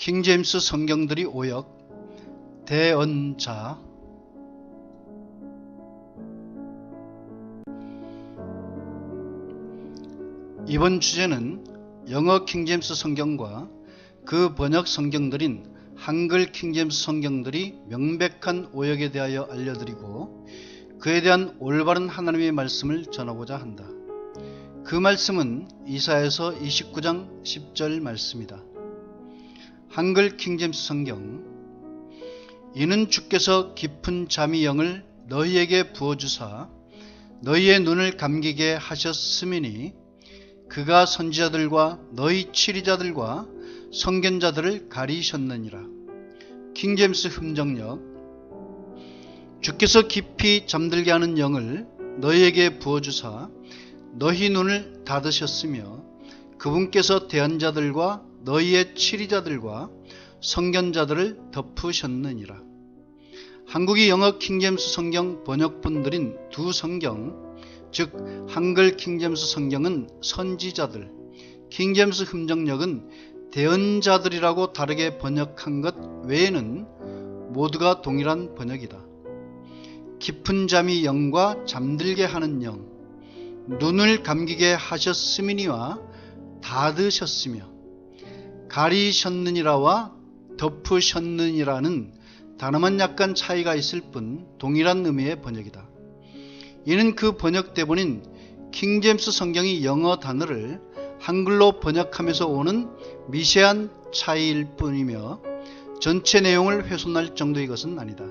킹제임스 성경들이 오역 대언자. 이번 주제는 영어 킹제임스 성경과 그 번역 성경들인 한글 킹제임스 성경들이 명백한 오역에 대하여 알려드리고 그에 대한 올바른 하나님의 말씀을 전하고자 한다. 그 말씀은 이사야서 29장 10절 말씀이다. 한글 킹제임스 성경. 이는 주께서 깊은 잠이 영을 너희에게 부어주사 너희의 눈을 감기게 하셨음이니 그가 선지자들과 너희 치리자들과 선견자들을 가리셨느니라. 킹제임스 흠정역. 주께서 깊이 잠들게 하는 영을 너희에게 부어주사 너희 눈을 닫으셨으며 그분께서 대언자들과 너희의 치리자들과 선견자들을 덮으셨느니라. 한국이 영어 킹제임스 성경 번역본들인 두 성경, 즉 한글 킹제임스 성경은 선지자들, 킹제임스 흠정역은 대언자들이라고 다르게 번역한 것 외에는 모두가 동일한 번역이다. 깊은 잠이 영과 잠들게 하는 영, 눈을 감기게 하셨음이니와 닫으셨으며 가리셨느니라와 덮으셨느니라는 단어만 약간 차이가 있을 뿐 동일한 의미의 번역이다. 이는 그 번역 대본인 킹제임스 성경이 영어 단어를 한글로 번역하면서 오는 미세한 차이일 뿐이며 전체 내용을 훼손할 정도의 것은 아니다.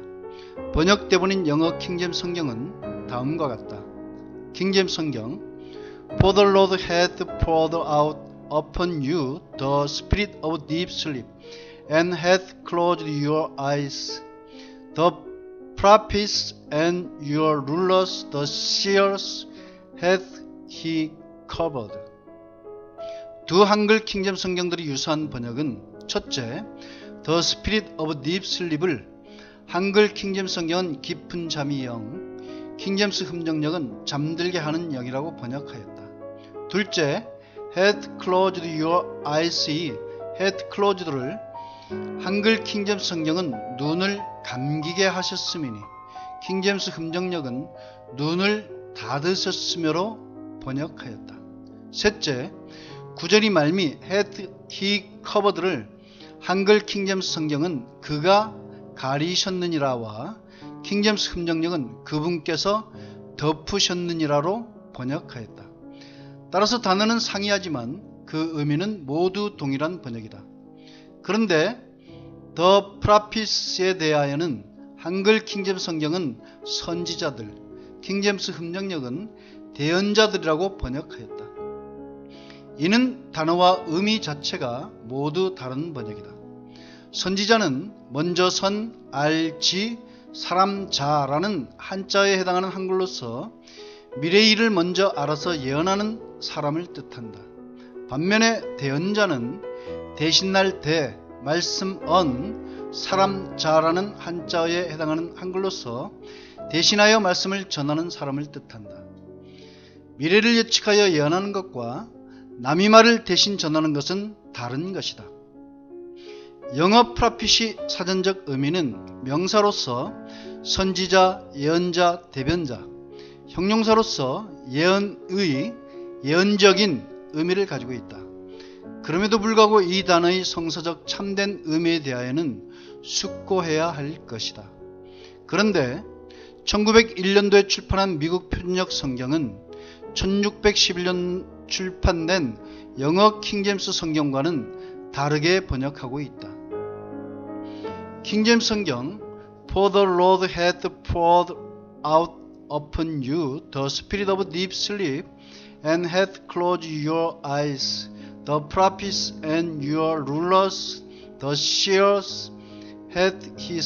번역 대본인 영어 킹제임스 성경은 다음과 같다. 킹제임스 성경. For the Lord hath poured out upon you the spirit of deep sleep, and hath closed your eyes. The prophets and your rulers, the seers, hath he covered. 두 한글 킹제임스 성경들이 유사한 번역은 첫째, The Spirit of Deep Sleep을 한글 킹제임스 성경은 깊은 잠이 영, 킹제임스 흠정역은 잠들게 하는 영이라고 번역하였다. 둘째, had closed your eyes이 had closed를 한글 킹제임스 성경은 눈을 감기게 하셨음이니 킹제임스 흠정역은 눈을 닫으셨으며로 번역하였다. 셋째, 구절이 말미 had he covered를 한글 킹제임스 성경은 그가 가리셨느니라와 킹제임스 흠정역은 그분께서 덮으셨느니라로 번역하였다. 따라서 단어는 상이하지만 그 의미는 모두 동일한 번역이다. 그런데 The Prophets에 대하여는 한글 킹제임스 성경은 선지자들, 킹제임스 흠정역은 대언자들이라고 번역하였다. 이는 단어와 의미 자체가 모두 다른 번역이다. 선지자는 먼저 선, 알지, 사람, 자라는 한자에 해당하는 한글로서 미래의 일을 먼저 알아서 예언하는 사람을 뜻한다. 반면에 대언자는 대신날 대, 말씀 언, 사람, 자라는 한자에 해당하는 한글로서 대신하여 말씀을 전하는 사람을 뜻한다. 미래를 예측하여 예언하는 것과 남의 말을 대신 전하는 것은 다른 것이다. 영어 프라핏이 사전적 의미는 명사로서 선지자, 예언자, 대변자, 형용사로서 예언의, 예언적인 의미를 가지고 있다. 그럼에도 불구하고 이 단어의 성서적 참된 의미에 대하여는 숙고해야 할 것이다. 그런데 1901년도에 출판한 미국 표준역 성경은 1611년 출판된 영어 킹제임스 성경과는 다르게 번역하고 있다. 킹제임스 성경. For the Lord hath poured out upon you the spirit of deep sleep, and hath closed your eyes. The prophets and your rulers, the seers, hath he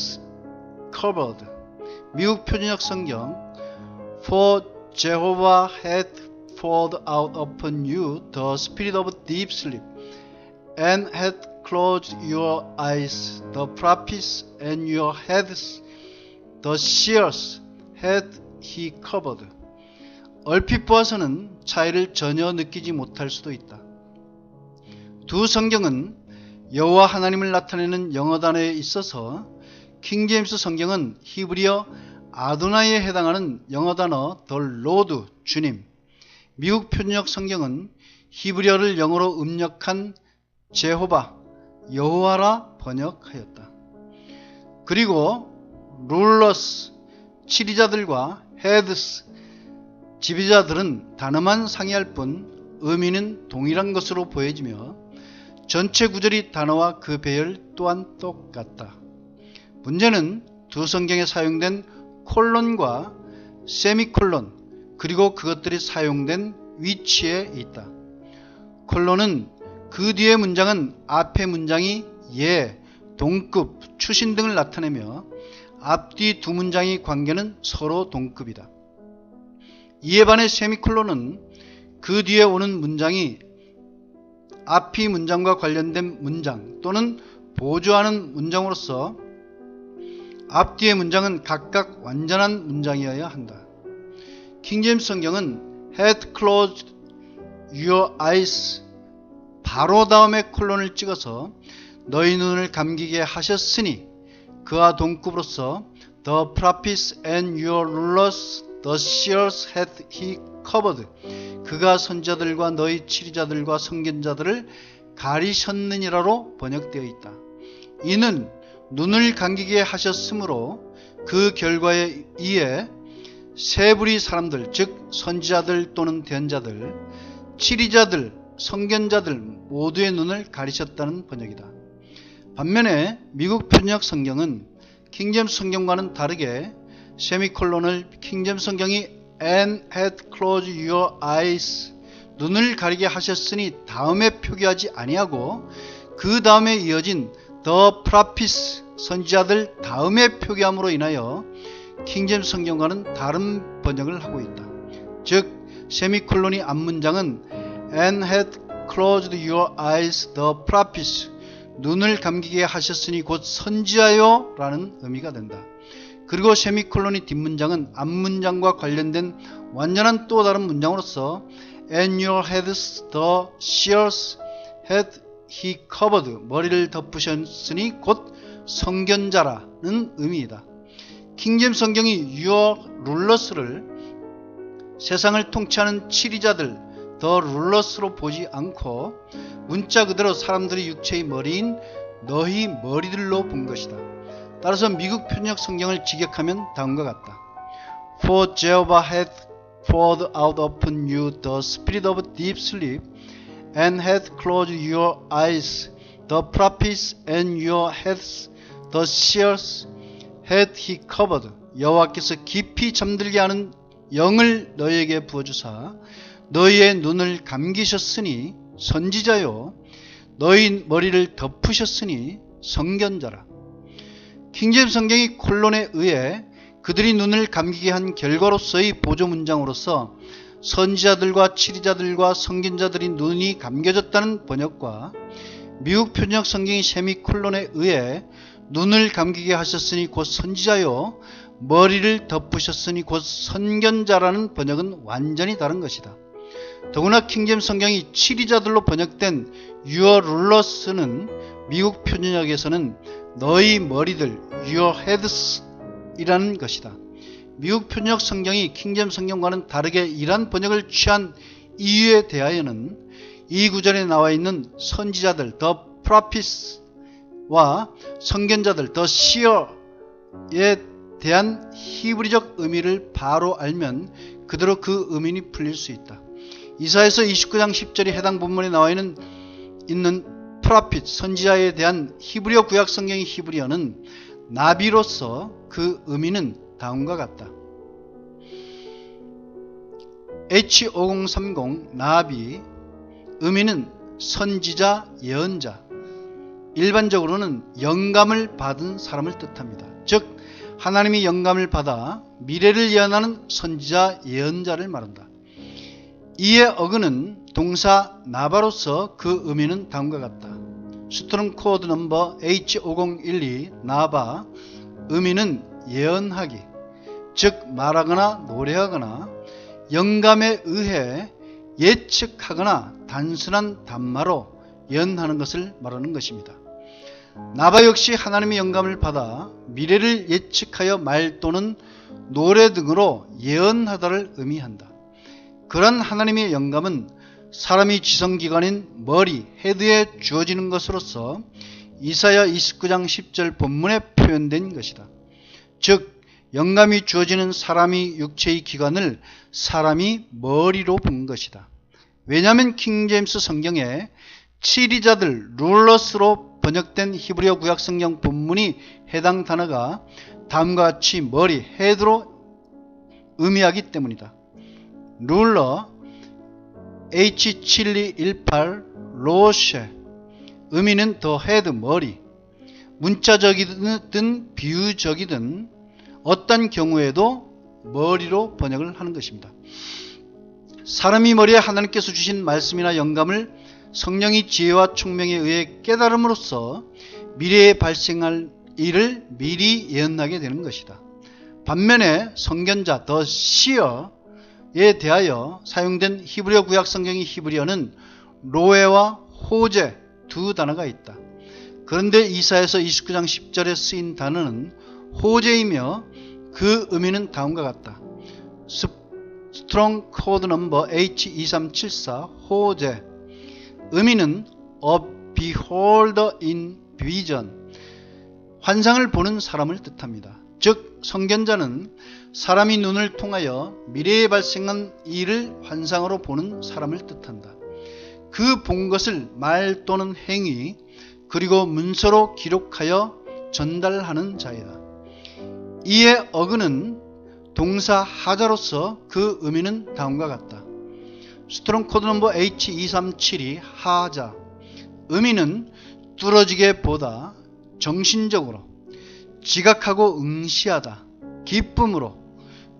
covered. 미국 표준역 성경. For Jehovah hath poured out upon you the spirit of deep sleep, and hath closed your eyes. The prophets and your heads, the seers, hath he covered. 얼핏 보아서는 차이를 전혀 느끼지 못할 수도 있다. 두 성경은 여호와 하나님을 나타내는 영어 단어에 있어서 킹제임스 성경은 히브리어 아도나이에 해당하는 영어 단어 the Lord, 주님, 미국 표준역 성경은 히브리어를 영어로 음력한 제호바, 여호와라 번역하였다. 그리고 룰러스, 치리자들과 헤드스, 지배자들은 단어만 상이할 뿐 의미는 동일한 것으로 보여지며 전체 구절이 단어와 그 배열 또한 똑같다. 문제는 두 성경에 사용된 콜론과 세미콜론 그리고 그것들이 사용된 위치에 있다. 콜론은 그 뒤의 문장은 앞의 문장이 예, 동급, 추신 등을 나타내며 앞뒤 두 문장의 관계는 서로 동급이다. 이에 반해 세미콜론은 그 뒤에 오는 문장이 앞이 문장과 관련된 문장 또는 보조하는 문장으로서 앞뒤의 문장은 각각 완전한 문장이어야 한다. 킹제임스 성경은 had closed your eyes 바로 다음에 콜론을 찍어서 너희 눈을 감기게 하셨으니 그와 동급으로서 the prophets and your rulers the seers hath he covered 그가 선지자들과 너희 치리자들과 선견자들을 가리셨느니라로 번역되어 있다. 이는 눈을 감기게 하셨으므로 그 결과에 의해 세 부리 사람들 즉 선지자들 또는 대언자들, 치리자들, 선견자들 모두의 눈을 가리셨다는 번역이다. 반면에 미국 표준역 성경은 킹제임스 성경과는 다르게 세미콜론을 킹제임스 성경이 and had closed your eyes 눈을 가리게 하셨으니 다음에 표기하지 아니하고 그 다음에 이어진 the prophets 선지자들 다음에 표기함으로 인하여 킹제임스 성경과는 다른 번역을 하고 있다. 즉 세미콜론이 앞문장은 and had closed your eyes the prophets 눈을 감기게 하셨으니 곧 선지자요 라는 의미가 된다. 그리고 세미콜론이 뒷문장은 앞문장과 관련된 완전한 또 다른 문장으로서 and your heads the seers had he covered 머리를 덮으셨으니 곧 선견자라는 의미이다. 킹제임스 성경이 your rulers를 세상을 통치하는 치리자들 the rulers로 보지 않고 문자 그대로 사람들의 육체의 머리인 너희 머리들로 본 것이다. 따라서 미국 표준역 성경을 직역하면 다음과 같다. For Jehovah hath poured out upon you the spirit of deep sleep and hath closed your eyes the prophets and your heads the seers hath he covered 여호와께서 깊이 잠들게 하는 영을 너희에게 부어주사 너희의 눈을 감기셨으니 선지자요 너희 머리를 덮으셨으니 선견자라. 킹제임스 성경이 콜론에 의해 그들이 눈을 감기게 한 결과로서의 보조 문장으로서 선지자들과 치리자들과 선견자들이 눈이 감겨졌다는 번역과 미국 표준역 성경이 세미콜론에 의해 눈을 감기게 하셨으니 곧 선지자요 머리를 덮으셨으니 곧 선견자라는 번역은 완전히 다른 것이다. 더구나 킹제임스 성경이 치리자들로 번역된 your rulers는 미국 표준역에서는 너희 머리들 your heads 이라는 것이다. 미국 표준역 성경이 킹제임스 성경과는 다르게 이러한 번역을 취한 이유에 대하여는 이 구절에 나와 있는 선지자들 the prophets와 선견자들 the seer에 대한 히브리적 의미를 바로 알면 그대로 그 의미는 풀릴 수 있다. 이사야서 29장 10절이 해당 본문에 나와 있는 프로핏 선지자에 대한 히브리어 구약 성경의 히브리어는 나비로서 그 의미는 다음과 같다. H5030 나비 의미는 선지자, 예언자, 일반적으로는 영감을 받은 사람을 뜻합니다. 즉 하나님이 영감을 받아 미래를 예언하는 선지자, 예언자를 말한다. 이에 어근은 동사 나바로서 그 의미는 다음과 같다. 스트롱 코드 넘버 H5012 나바 의미는 예언하기, 즉 말하거나 노래하거나 영감에 의해 예측하거나 단순한 단마로 예언하는 것을 말하는 것입니다. 나바 역시 하나님의 영감을 받아 미래를 예측하여 말 또는 노래 등으로 예언하다를 의미한다. 그런 하나님의 영감은 사람이 지성기관인 머리, 헤드에 주어지는 것으로서 이사야 29장 10절 본문에 표현된 것이다. 즉 영감이 주어지는 사람이 육체의 기관을 사람이 머리로 본 것이다. 왜냐하면 킹제임스 성경에 치리자들, 룰러스로 번역된 히브리어 구약성경 본문이 해당 단어가 다음과 같이 머리, 헤드로 의미하기 때문이다. 룰러, H7218, 로쉐, 의미는 더 헤드, 머리. 문자적이든 비유적이든 어떤 경우에도 머리로 번역을 하는 것입니다. 사람이 머리에 하나님께서 주신 말씀이나 영감을 성령이 지혜와 총명에 의해 깨달음으로써 미래에 발생할 일을 미리 예언하게 되는 것이다. 반면에 성견자, 더 시어에 대하여 사용된 히브리어 구약 성경의 히브리어는 로에와 호제 두 단어가 있다. 그런데 이사야서 29장 10절에 쓰인 단어는 호제이며 그 의미는 다음과 같다. 스트롱 코드 넘버 H2374 호제. 의미는 a beholder in vision, 환상을 보는 사람을 뜻합니다. 즉 성견자는 사람이 눈을 통하여 미래에 발생한 일을 환상으로 보는 사람을 뜻한다. 그 본 것을 말 또는 행위 그리고 문서로 기록하여 전달하는 자이다. 이에 어근은 동사 하자로서 그 의미는 다음과 같다. 스트롱 코드 넘버 H2372 하자. 의미는 뚫어지게 보다, 정신적으로, 지각하고 응시하다, 기쁨으로,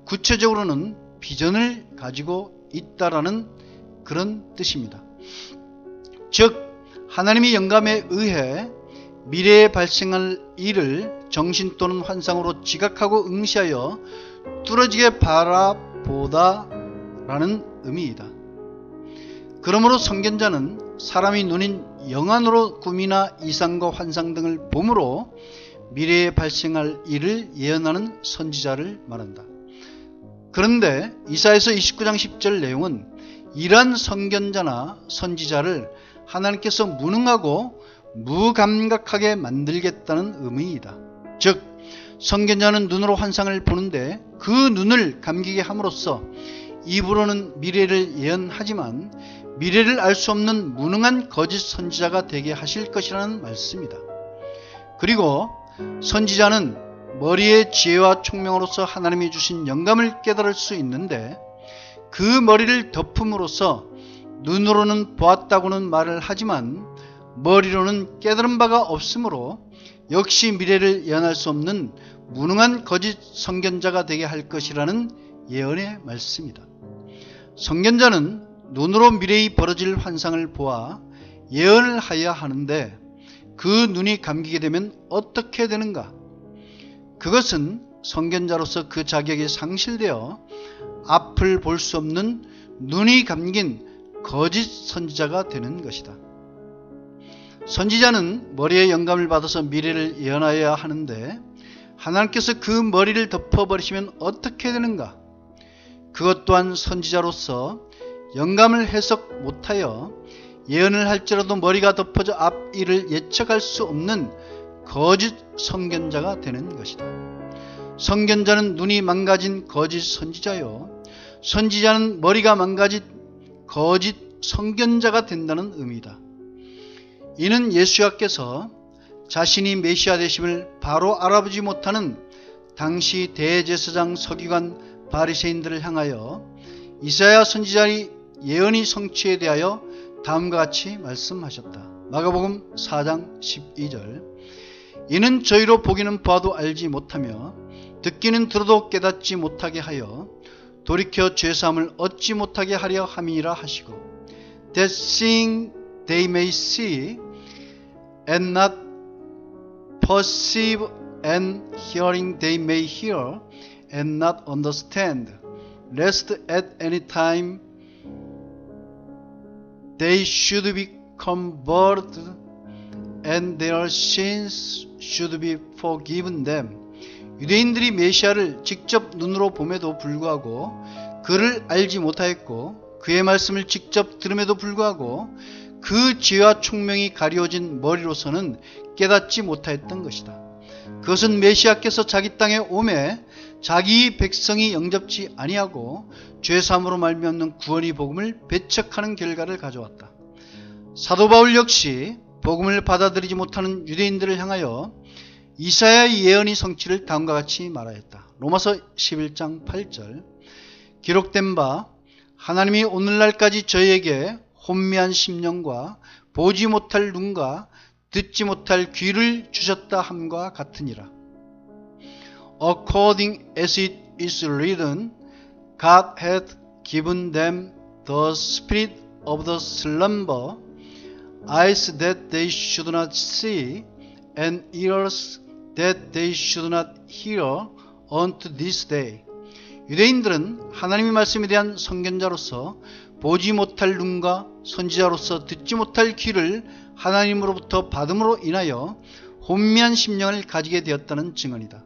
구체적으로는 비전을 가지고 있다라는 그런 뜻입니다. 즉 하나님의 영감에 의해 미래에 발생할 일을 정신 또는 환상으로 지각하고 응시하여 뚫어지게 바라보다 라는 의미이다. 그러므로 성견자는 사람이 눈인 영안으로 꿈이나 이상과 환상 등을 봄으로 미래에 발생할 일을 예언하는 선지자를 말한다. 그런데 이사야서 29장 10절 내용은 이러한 선견자나 선지자를 하나님께서 무능하고 무감각하게 만들겠다는 의미이다. 즉 선견자는 눈으로 환상을 보는데 그 눈을 감기게 함으로써 입으로는 미래를 예언하지만 미래를 알 수 없는 무능한 거짓 선지자가 되게 하실 것이라는 말씀이다. 그리고 선지자는 머리의 지혜와 총명으로서 하나님이 주신 영감을 깨달을 수 있는데 그 머리를 덮음으로써 눈으로는 보았다고는 말을 하지만 머리로는 깨달은 바가 없으므로 역시 미래를 예언할 수 없는 무능한 거짓 선견자가 되게 할 것이라는 예언의 말씀이다. 선견자는 눈으로 미래의 벌어질 환상을 보아 예언을 하여야 하는데 그 눈이 감기게 되면 어떻게 되는가? 그것은 선견자로서 그 자격이 상실되어 앞을 볼 수 없는 눈이 감긴 거짓 선지자가 되는 것이다. 선지자는 머리에 영감을 받아서 미래를 예언하여야 하는데 하나님께서 그 머리를 덮어버리시면 어떻게 되는가? 그것 또한 선지자로서 영감을 해석 못하여 예언을 할지라도 머리가 덮어져 앞일을 예측할 수 없는 거짓 선견자가 되는 것이다. 선견자는 눈이 망가진 거짓 선지자요, 선지자는 머리가 망가진 거짓 선견자가 된다는 의미다. 이는 예수야께서 자신이 메시아 되심을 바로 알아보지 못하는 당시 대제사장 서기관 바리새인들을 향하여 이사야 선지자의 예언의 성취에 대하여 다음과 같이 말씀하셨다. 마가복음 4장 12절. 이는 저희로 보기는 봐도 알지 못하며 듣기는 들어도 깨닫지 못하게 하여 돌이켜 죄사함을 얻지 못하게 하려 함이라 하시고, that seeing they may see and not perceive, and hearing they may hear and not understand, lest at any time they should be converted and their sins should be forgiven them. 유대인들이 메시아를 직접 눈으로 봄에도 불구하고 그를 알지 못하였고 그의 말씀을 직접 들음에도 불구하고 그 죄와 총명이 가리워진 머리로서는 깨닫지 못하였던 것이다. 그것은 메시아께서 자기 땅에 오매 자기 백성이 영접지 아니하고 죄사함으로 말미암는 구원의 복음을 배척하는 결과를 가져왔다. 사도 바울 역시 복음을 받아들이지 못하는 유대인들을 향하여 이사야의 예언의 성취를 다음과 같이 말하였다. 로마서 11장 8절. 기록된 바 하나님이 오늘날까지 저희에게 혼미한 심령과 보지 못할 눈과 듣지 못할 귀를 주셨다 함과 같으니라. According as it is written, God hath given them the spirit of the slumber, eyes that they should not see, and ears that they should not hear unto this day. 유대인들은 하나님의 말씀에 대한 선견자로서 보지 못할 눈과 선지자로서 듣지 못할 귀를 하나님으로부터 받음으로 인하여 혼미한 심령을 가지게 되었다는 증언이다.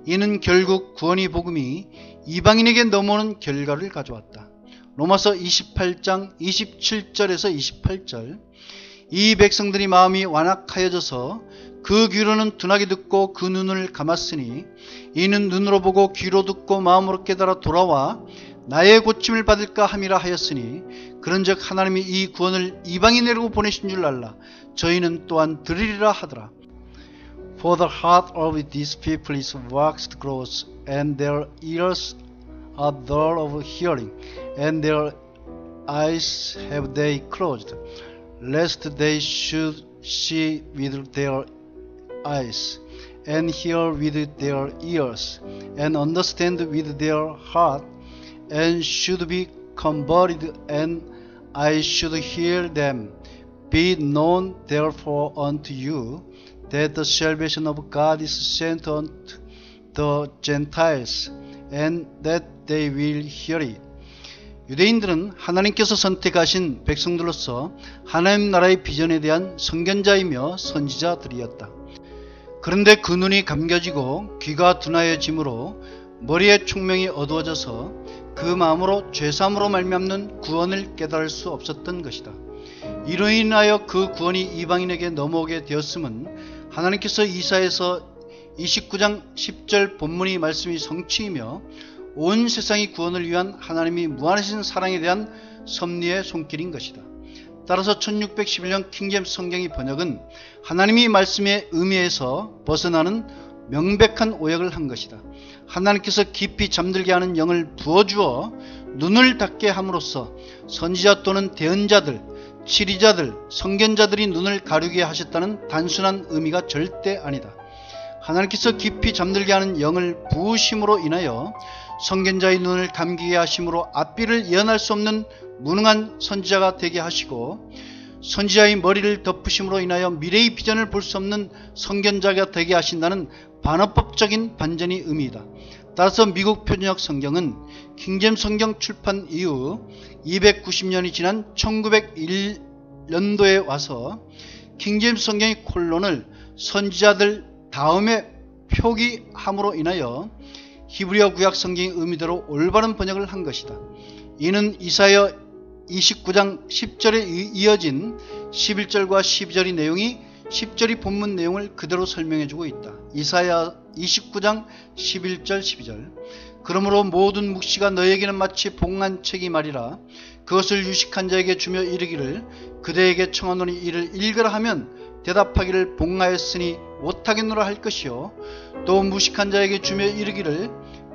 이는 결국 구원의 복음이 이방인에게 넘어오는 결과를 가져왔다. 로마서 28장 27절에서 28절. 이 백성들이 마음이 완악하여져서 그 귀로는 둔하게 듣고 그 눈을 감았으니 이는 눈으로 보고 귀로 듣고 마음으로 깨달아 돌아와 나의 고침을 받을까 함이라 하였으니 그런즉 하나님이 이 구원을 이방인에게로 보내신 줄 알라. 저희는 또한 들으리라 하더라. For the heart of these people is waxed gross, and their ears are dull of hearing, and their eyes have they closed, lest they should see with their eyes, and hear with their ears, and understand with their heart, and should be converted, and I should heal them. Be known therefore unto you that the salvation of God is sent unto the Gentiles, and that they will hear it. 유대인들은 하나님께서 선택하신 백성들로서 하나님 나라의 비전에 대한 선견자이며 선지자들이었다. 그런데 그 눈이 감겨지고 귀가 둔하여짐으로 머리의 총명이 어두워져서 그 마음으로 죄사함으로 말미암는 구원을 깨달을 수 없었던 것이다. 이로 인하여 그 구원이 이방인에게 넘어오게 되었음은 하나님께서 이사야서 29장 10절 본문의 말씀이 성취이며 온 세상의 구원을 위한 하나님이 무한하신 사랑에 대한 섭리의 손길인 것이다. 따라서 1611년 킹제임스 성경의 번역은 하나님의 말씀의 의미에서 벗어나는 명백한 오역을 한 것이다. 하나님께서 깊이 잠들게 하는 영을 부어주어 눈을 닫게 함으로써 선지자 또는 대언자들, 치리자들, 선견자들이 눈을 가리게 하셨다는 단순한 의미가 절대 아니다. 하나님께서 깊이 잠들게 하는 영을 부으심으로 인하여 선견자의 눈을 감기게 하심으로 앞뒤를 예언할 수 없는 무능한 선지자가 되게 하시고 선지자의 머리를 덮으심으로 인하여 미래의 비전을 볼 수 없는 선견자가 되게 하신다는 반어법적인 반전의 의미이다. 따라서 미국 표준역 성경은 킹제임스 성경 출판 이후 290년이 지난 1901년도에 와서 킹제임스 성경의 콜론을 선지자들 다음에 표기함으로 인하여 히브리어 구약 성경의 의미대로 올바른 번역을 한 것이다. 이는 이사야 29장 10절에 이어진 11절과 12절의 내용이 10절의 본문 내용을 그대로 설명해주고 있다. 이사야 29장 11절 12절. 그러므로 모든 묵시가 너에게는 마치 봉한 책이 말이라. 그것을 유식한 자에게 주며 이르기를 그대에게 청하노니 이를 읽으라 하면 대답하기를 봉하였으니 못하겠노라 할 것이요. 또 무식한 자에게 주며 이르기를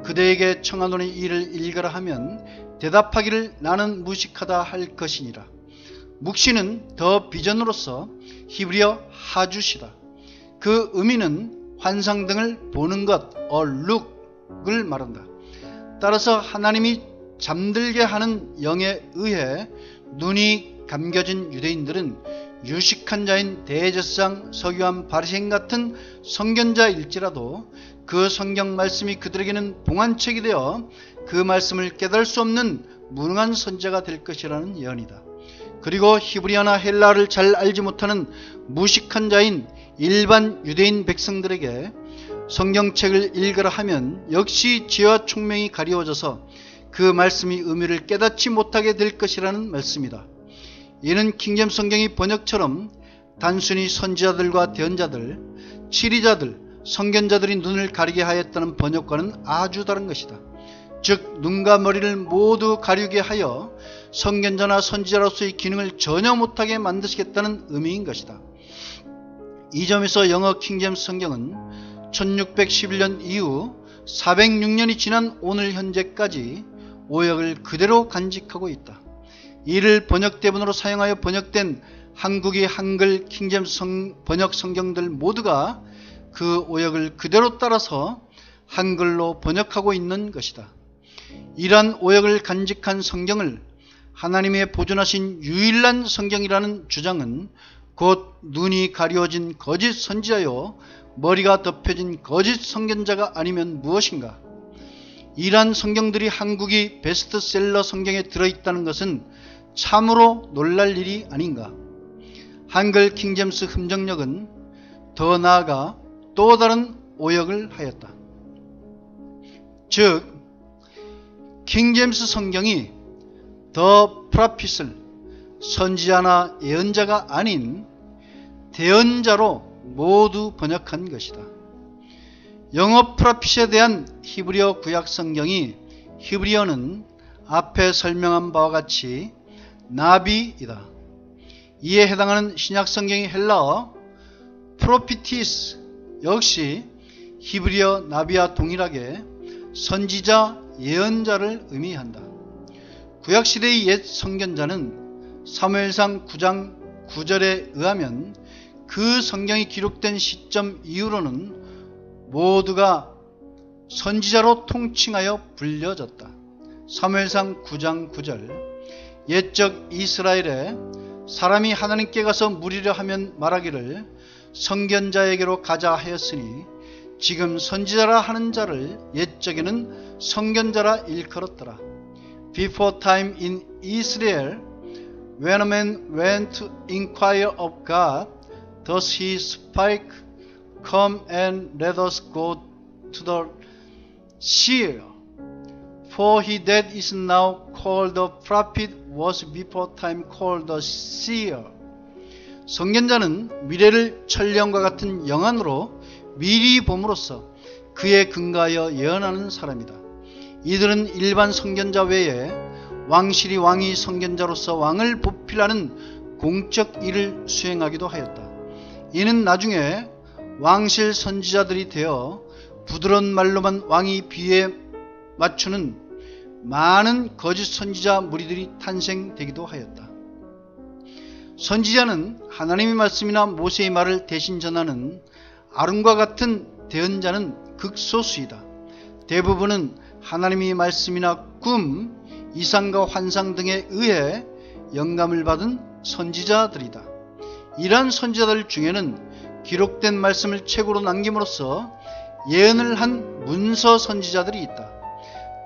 그대에게 청하노니 이를 읽으라 하면 대답하기를 나는 무식하다 할 것이니라. 묵시는 더 비전으로서 히브리어 하주시다. 그 의미는 환상 등을 보는 것, look을 말한다. 따라서 하나님이 잠들게 하는 영에 의해 눈이 감겨진 유대인들은 유식한 자인 대제사장 서기관 바리새인 같은 선견자일지라도 그 성경 말씀이 그들에게는 봉한책이 되어 그 말씀을 깨달을 수 없는 무능한 선지자가 될 것이라는 예언이다. 그리고 히브리어나 헬라어를 잘 알지 못하는 무식한 자인 일반 유대인 백성들에게 성경책을 읽으라 하면 역시 지혜와 총명이 가리워져서 그 말씀의 의미를 깨닫지 못하게 될 것이라는 말씀이다. 이는 킹제임스 성경의 번역처럼 단순히 선지자들과 대언자들, 치리자들, 선견자들이 눈을 가리게 하였다는 번역과는 아주 다른 것이다. 즉 눈과 머리를 모두 가리게 하여 선견자나 선지자로서의 기능을 전혀 못하게 만드시겠다는 의미인 것이다. 이 점에서 영어 킹제임스 성경은 1611년 이후 406년이 지난 오늘 현재까지 오역을 그대로 간직하고 있다. 이를 번역대본으로 사용하여 번역된 한국의 한글 킹제임스 번역 성경들 모두가 그 오역을 그대로 따라서 한글로 번역하고 있는 것이다. 이러한 오역을 간직한 성경을 하나님의 보존하신 유일한 성경이라는 주장은 곧 눈이 가리워진 거짓 선지자요 머리가 덮여진 거짓 선견자가 아니면 무엇인가? 이러한 성경들이 한국의 베스트셀러 성경에 들어있다는 것은 참으로 놀랄 일이 아닌가? 한글 킹제임스 흠정력은 더 나아가 또 다른 오역을 하였다. 즉 킹제임스 성경이 더 프라핏을 선지자나 예언자가 아닌 대언자로 모두 번역한 것이다. 영어 프라핏에 대한 히브리어 구약 성경이 히브리어는 앞에 설명한 바와 같이 나비이다. 이에 해당하는 신약 성경의 헬라어 프로피티스 역시 히브리어 나비와 동일하게 선지자, 예언자를 의미한다. 구약시대의 옛 선견자는 사무엘상 9장 9절에 의하면 그 성경이 기록된 시점 이후로는 모두가 선지자로 통칭하여 불려졌다. 사무엘상 9장 9절 옛적 이스라엘에 사람이 하나님께 가서 물으려 하면 말하기를 선견자에게로 가자 하였으니 지금 선지자라 하는 자를 옛적에는 선견자라 일컬었더라. Before time in Israel, when a man went to inquire of God, thus he spake, Come and let us go to the seer. For he that is now called the prophet was before time called the seer. 선견자는 미래를 천령과 같은 영안으로 미리 봄으로써 그에 근거하여 예언하는 사람이다. 이들은 일반 선견자 외에 왕실이 왕이 선견자로서 왕을 보필하는 공적 일을 수행하기도 하였다. 이는 나중에 왕실 선지자들이 되어 부드러운 말로만 왕이 비에 맞추는 많은 거짓 선지자 무리들이 탄생되기도 하였다. 선지자는 하나님의 말씀이나 모세의 말을 대신 전하는 아론과 같은 대언자는 극소수이다. 대부분은 하나님의 말씀이나 꿈, 이상과 환상 등에 의해 영감을 받은 선지자들이다. 이러한 선지자들 중에는 기록된 말씀을 책으로 남김으로써 예언을 한 문서 선지자들이 있다.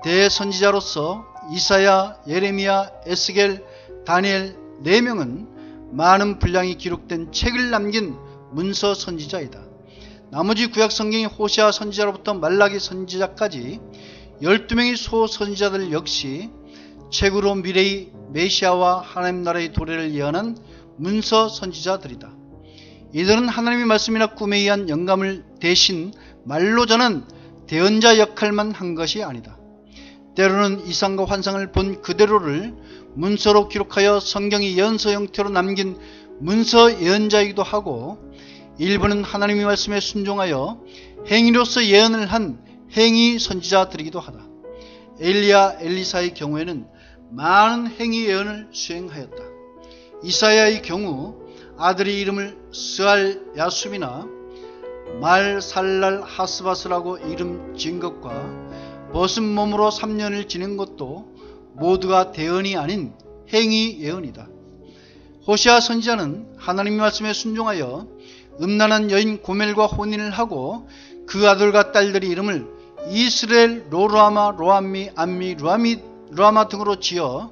대선지자로서 이사야, 예레미야, 에스겔, 다니엘 4명은 많은 분량이 기록된 책을 남긴 문서 선지자이다. 나머지 구약 성경의 호시아 선지자로부터 말라기 선지자까지 12명의 소선지자들 역시 책으로 미래의 메시아와 하나님 나라의 도래를 예언한 문서 선지자들이다. 이들은 하나님의 말씀이나 꿈에 의한 영감을 대신 말로 전한 대언자 역할만 한 것이 아니다. 때로는 이상과 환상을 본 그대로를 문서로 기록하여 성경의 예언서 형태로 남긴 문서 예언자이기도 하고, 일부는 하나님의 말씀에 순종하여 행위로서 예언을 한 행위 선지자들이기도 하다. 엘리야, 엘리사의 경우에는 많은 행위 예언을 수행하였다. 이사야의 경우 아들의 이름을 스알 야숲이나 말살랄 하스바스라고 이름 지은 것과 벗은 몸으로 3년을 지낸 것도 모두가 대언이 아닌 행위 예언이다. 호시아 선지자는 하나님의 말씀에 순종하여 음란한 여인 고멜과 혼인을 하고 그 아들과 딸들의 이름을 이스라엘, 로르아마, 로암미, 암미, 루아마 등으로 지어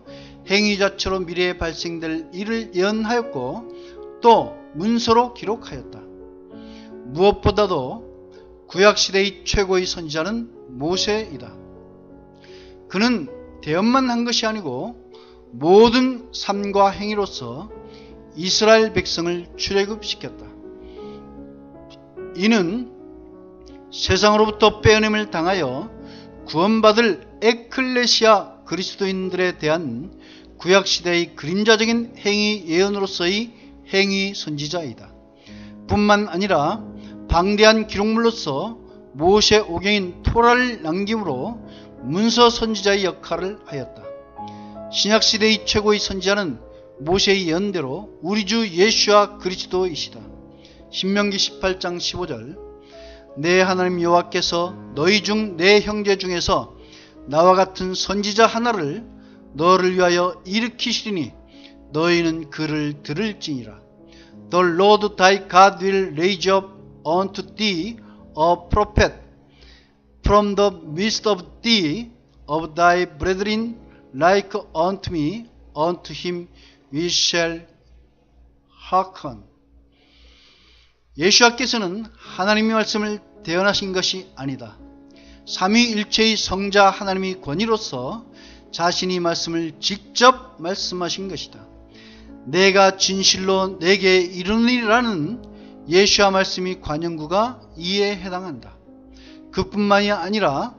행위 자체로 미래에 발생될 일을 예언하였고 또 문서로 기록하였다. 무엇보다도 구약시대의 최고의 선지자는 모세이다. 그는 대언만 한 것이 아니고 모든 삶과 행위로서 이스라엘 백성을 출애굽시켰다. 이는 세상으로부터 빼어냄을 당하여 구원받을 에클레시아 그리스도인들에 대한 구약시대의 그림자적인 행위 예언으로서의 행위 선지자이다. 뿐만 아니라 방대한 기록물로서 모세 오경인 토라를 남김으로 문서 선지자의 역할을 하였다. 신약시대의 최고의 선지자는 모세의 예언대로 우리 주 예수와 그리스도이시다. 신명기 18장 15절 내 하나님 여호와께서 너희 중 내 형제 중에서 나와 같은 선지자 하나를 너를 위하여 일으키시리니 너희는 그를 들을지니라. The Lord thy God will raise up unto thee a prophet from the midst of thee of thy brethren like unto me, unto him we shall hearken. 예수와께서는 하나님의 말씀을 대언하신 것이 아니다. 삼위일체의 성자 하나님의 권위로서 자신이 말씀을 직접 말씀하신 것이다. 내가 진실로 내게 이르느니라는 예수와 말씀이 관용구가 이에 해당한다. 그뿐만이 아니라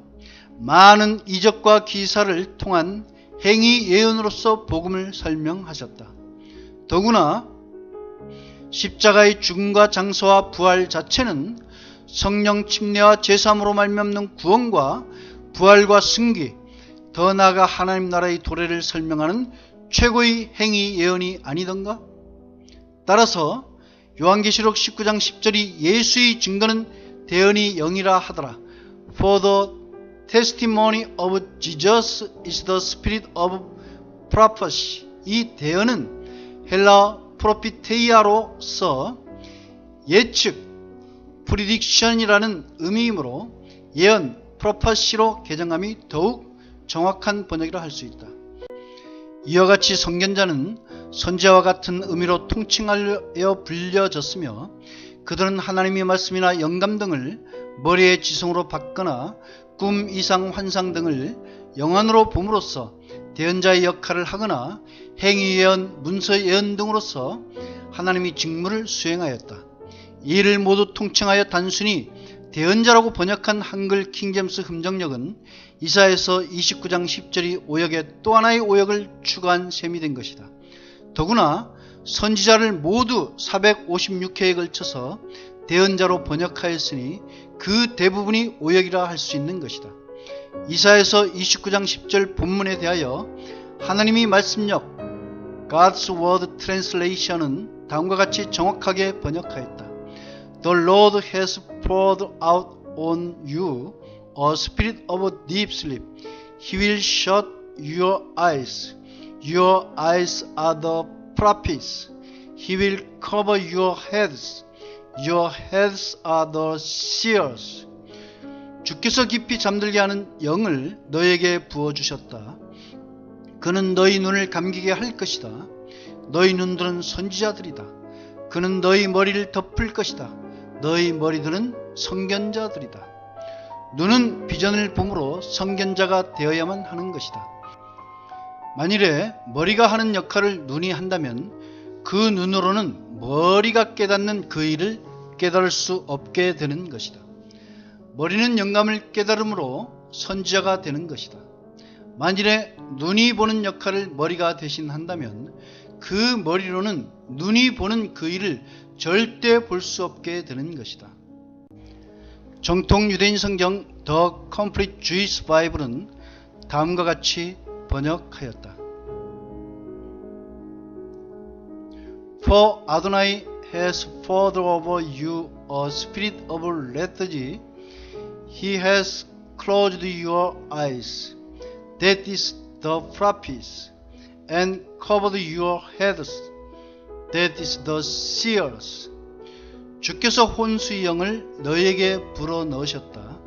많은 이적과 기사를 통한 행위 예언으로서 복음을 설명하셨다. 더구나 십자가의 죽음과 장사와 부활 자체는 성령 침례와 제사함으로 말미암는 구원과 부활과 승기, 더 나아가 하나님 나라의 도래를 설명하는 최고의 행위 예언이 아니던가? 따라서 요한계시록 19장 10절이 예수의 증거는 대언이 영이라 하더라. For the testimony of Jesus is the spirit of prophecy. 이 대언은 헬라 프로피테이아로서 예측, prediction이라는 의미이므로 예언, prophecy로 개정함이 더욱 정확한 번역이라 할 수 있다. 이와 같이 선견자는 선지자와 같은 의미로 통칭하여 불려졌으며 그들은 하나님의 말씀이나 영감 등을 머리의 지성으로 받거나 꿈, 이상, 환상 등을 영안으로 봄으로써 대언자의 역할을 하거나 행위 예언, 문서 예언 등으로서 하나님의 직무를 수행하였다. 이를 모두 통칭하여 단순히 대언자라고 번역한 한글 킹제임스 흠정역은 이사야서 29장 10절이 오역에 또 하나의 오역을 추가한 셈이 된 것이다. 더구나 선지자를 모두 456회에 걸쳐서 대언자로 번역하였으니 그 대부분이 오역이라 할 수 있는 것이다. 이사야서 29장 10절 본문에 대하여 하나님의 말씀역 God's Word Translation은 다음과 같이 정확하게 번역하였다. The Lord has poured out on you a spirit of deep sleep. He will shut your eyes. Your eyes are the prophets. He will cover your heads. Your heads are the seers. 주께서 깊이 잠들게 하는 영을 너에게 부어주셨다. 그는 너희 눈을 감기게 할 것이다. 너희 눈들은 선지자들이다. 그는 너희 머리를 덮을 것이다. 너희 머리들은 선견자들이다. 눈은 비전을 봄으로 선견자가 되어야만 하는 것이다. 만일에 머리가 하는 역할을 눈이 한다면 그 눈으로는 머리가 깨닫는 그 일을 깨달을 수 없게 되는 것이다. 머리는 영감을 깨달음으로 선지자가 되는 것이다. 만일에 눈이 보는 역할을 머리가 대신한다면 그 머리로는 눈이 보는 그 일을 절대 볼 수 없게 되는 것이다. 정통 유대인 성경 The Complete Jewish Bible은 다음과 같이 번역하였다. For Adonai has poured over you a spirit of lethargy. He has closed your eyes. That is the prophets. And covered your heads. That is the seers. 주께서 혼수의 영을 너희에게 불어넣으셨다.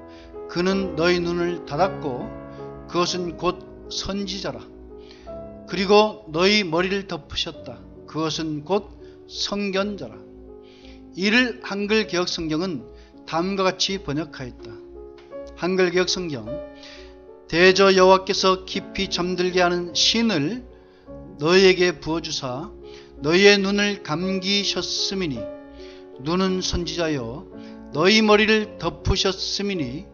그는 너희 눈을 닫았고 그것은 곧 선지자라. 그리고 너희 머리를 덮으셨다. 그것은 곧 성견자라. 이를 한글 개혁 성경은 다음과 같이 번역하였다. 한글 개혁 성경: 대저 여호와께서 깊이 잠들게 하는 신을 너희에게 부어주사 너희의 눈을 감기셨음이니 눈은 선지자여 너희 머리를 덮으셨음이니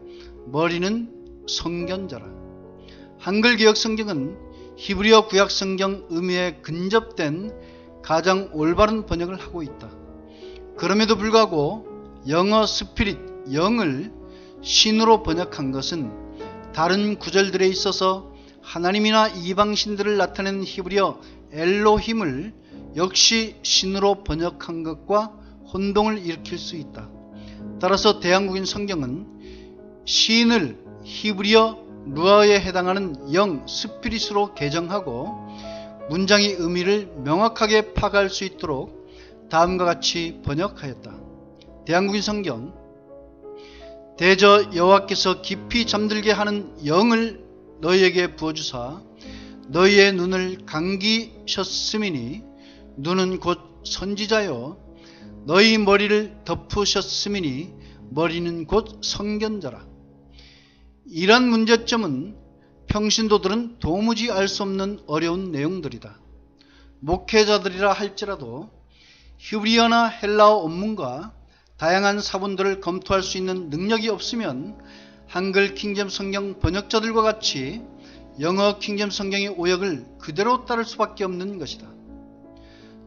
머리는 성견자라. 한글 개혁 성경은 히브리어 구약 성경 의미에 근접된 가장 올바른 번역을 하고 있다. 그럼에도 불구하고 영어 스피릿, 영을 신으로 번역한 것은 다른 구절들에 있어서 하나님이나 이방신들을 나타내는 히브리어 엘로힘을 역시 신으로 번역한 것과 혼동을 일으킬 수 있다. 따라서 대한국인 성경은 신을 히브리어 루아에 해당하는 영, 스피릿으로 개정하고 문장의 의미를 명확하게 파악할 수 있도록 다음과 같이 번역하였다. 대한국인 성경: 대저 여호와께서 깊이 잠들게 하는 영을 너희에게 부어주사 너희의 눈을 감기셨음이니 눈은 곧 선지자여 너희 머리를 덮으셨음이니 머리는 곧 성견자라. 이런 문제점은 평신도들은 도무지 알 수 없는 어려운 내용들이다. 목회자들이라 할지라도 히브리어나 헬라어 원문과 다양한 사본들을 검토할 수 있는 능력이 없으면 한글 킹제임스 성경 번역자들과 같이 영어 킹제임스 성경의 오역을 그대로 따를 수밖에 없는 것이다.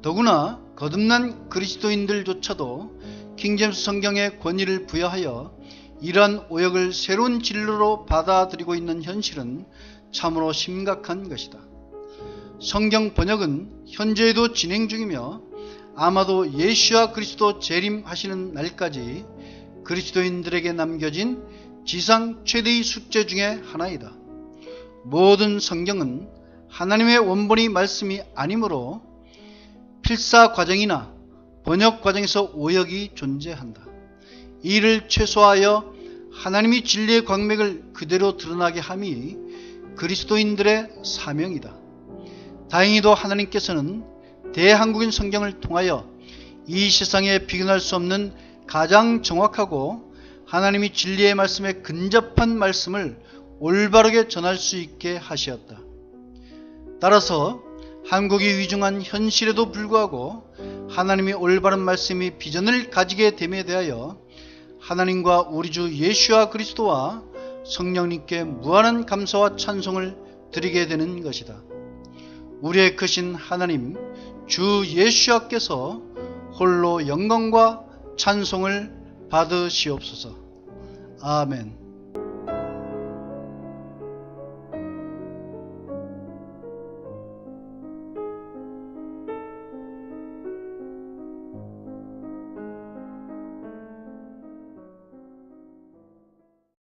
더구나 거듭난 그리스도인들조차도 킹제임스 성경의 권위를 부여하여 이러한 오역을 새로운 진로로 받아들이고 있는 현실은 참으로 심각한 것이다. 성경 번역은 현재에도 진행 중이며 아마도 예수와 그리스도 재림하시는 날까지 그리스도인들에게 남겨진 지상 최대의 숙제 중에 하나이다. 모든 성경은 하나님의 원본의 말씀이 아니므로 필사 과정이나 번역 과정에서 오역이 존재한다. 이를 최소화하여 하나님이 진리의 광맥을 그대로 드러나게 함이 그리스도인들의 사명이다. 다행히도 하나님께서는 대한국인 성경을 통하여 이 세상에 비교할 수 없는 가장 정확하고 하나님이 진리의 말씀에 근접한 말씀을 올바르게 전할 수 있게 하시었다. 따라서 한국이 위중한 현실에도 불구하고 하나님의 올바른 말씀이 비전을 가지게 됨에 대하여 하나님과 우리 주 예수와 그리스도와 성령님께 무한한 감사와 찬송을 드리게 되는 것이다. 우리의 크신 하나님 주 예수와께서 홀로 영광과 찬송을 받으시옵소서. 아멘.